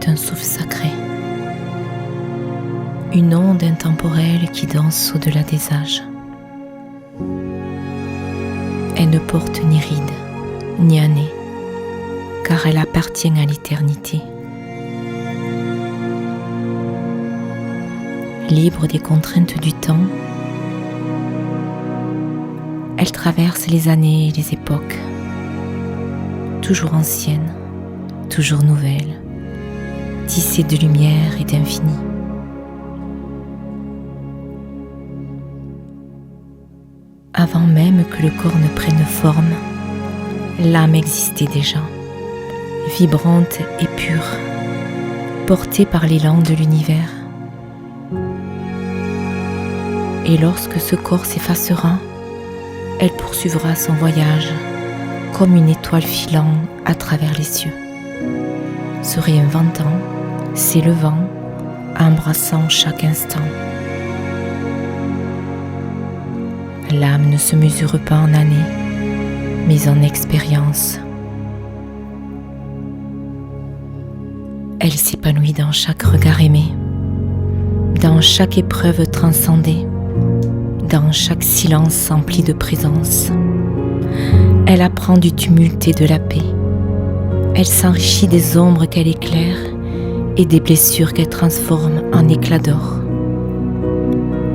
un souffle sacré, une onde intemporelle qui danse au-delà des âges. Elle ne porte ni rides, ni années, car elle appartient à l'éternité. Libre des contraintes du temps, elle traverse les années et les époques, toujours ancienne, toujours nouvelle, tissée de lumière et d'infini. Avant même que le corps ne prenne forme, l'âme existait déjà, vibrante et pure, portée par l'élan de l'univers. Et lorsque ce corps s'effacera, elle poursuivra son voyage comme une étoile filant à travers les cieux, se réinventant, s'élevant, embrassant chaque instant. L'âme ne se mesure pas en années, mais en expérience. Elle s'épanouit dans chaque regard aimé, dans chaque épreuve transcendée, dans chaque silence empli de présence. Elle apprend du tumulte et de la paix. Elle s'enrichit des ombres qu'elle éclaire et des blessures qu'elle transforme en éclats d'or.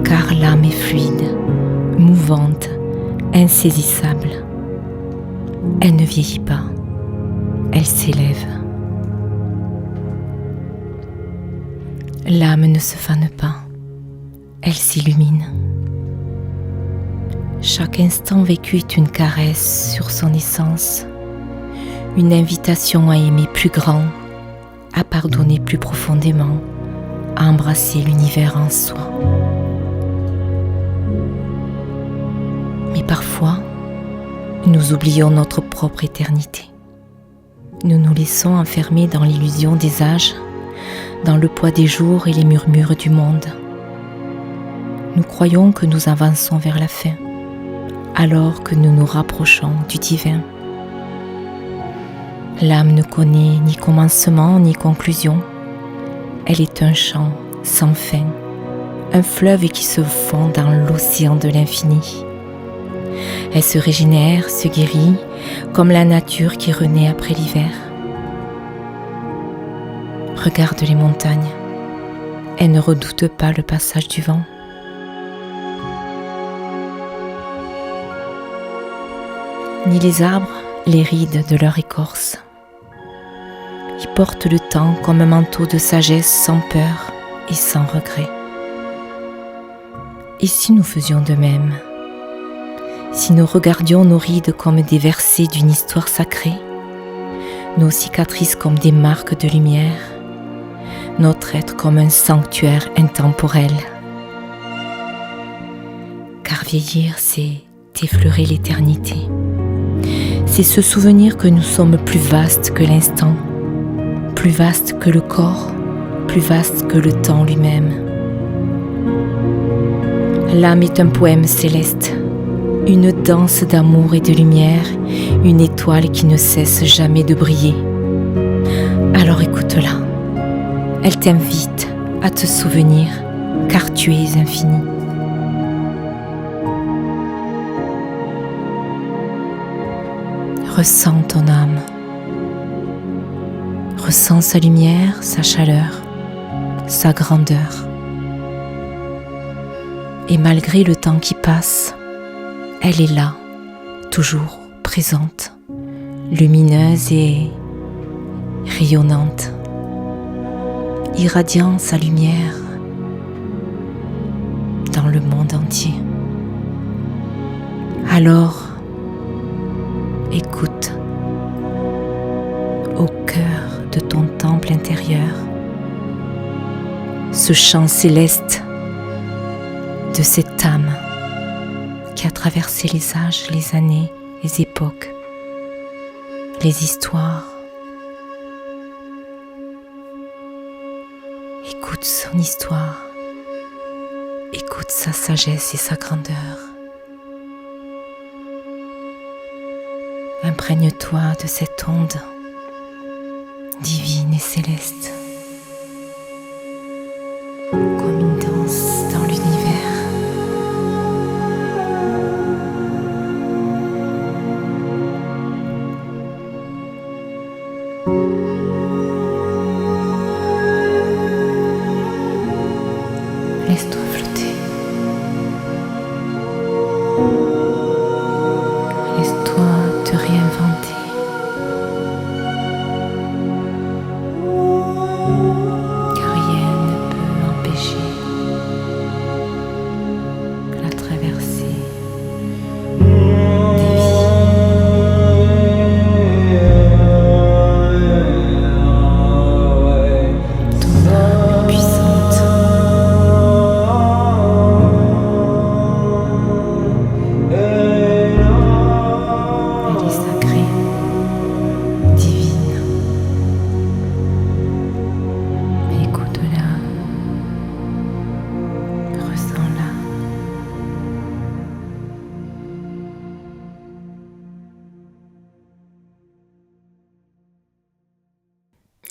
Car l'âme est fluide, mouvante, insaisissable. Elle ne vieillit pas, elle s'élève. L'âme ne se fane pas, elle s'illumine. Chaque instant vécu est une caresse sur son essence, une invitation à aimer plus grand, à pardonner plus profondément, à embrasser l'univers en soi. Mais parfois, nous oublions notre propre éternité. Nous nous laissons enfermer dans l'illusion des âges, dans le poids des jours et les murmures du monde. Nous croyons que nous avançons vers la fin, alors que nous nous rapprochons du divin. L'âme ne connaît ni commencement ni conclusion. Elle est un chant sans fin, un fleuve qui se fond dans l'océan de l'infini. Elle se régénère, se guérit, comme la nature qui renaît après l'hiver. Regarde les montagnes, elles ne redoutent pas le passage du vent. Ni les arbres les rides de leur écorce. Ils portent le temps comme un manteau de sagesse sans peur et sans regret. Et si nous faisions de même? Si nous regardions nos rides comme des versets d'une histoire sacrée, nos cicatrices comme des marques de lumière, notre être comme un sanctuaire intemporel. Car vieillir, c'est effleurer l'éternité. C'est se souvenir que nous sommes plus vastes que l'instant, plus vastes que le corps, plus vastes que le temps lui-même. L'âme est un poème céleste, une danse d'amour et de lumière, une étoile qui ne cesse jamais de briller. Alors écoute-la, elle t'invite à te souvenir, car tu es infini. Ressens ton âme, ressens sa lumière, sa chaleur, sa grandeur. Et malgré le temps qui passe, elle est là, toujours présente, lumineuse et rayonnante, irradiant sa lumière dans le monde entier. Alors, écoute au cœur de ton temple intérieur ce chant céleste de cette âme qui a traversé les âges, les années, les époques, les histoires. Écoute son histoire, écoute sa sagesse et sa grandeur. Imprègne-toi de cette onde divine et céleste.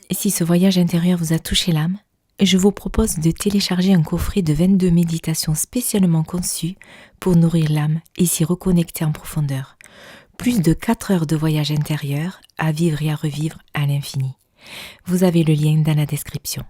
Et si ce voyage intérieur vous a touché l'âme, je vous propose de télécharger un coffret de 22 méditations spécialement conçues pour nourrir l'âme et s'y reconnecter en profondeur. Plus de 4 heures de voyage intérieur à vivre et à revivre à l'infini. Vous avez le lien dans la description.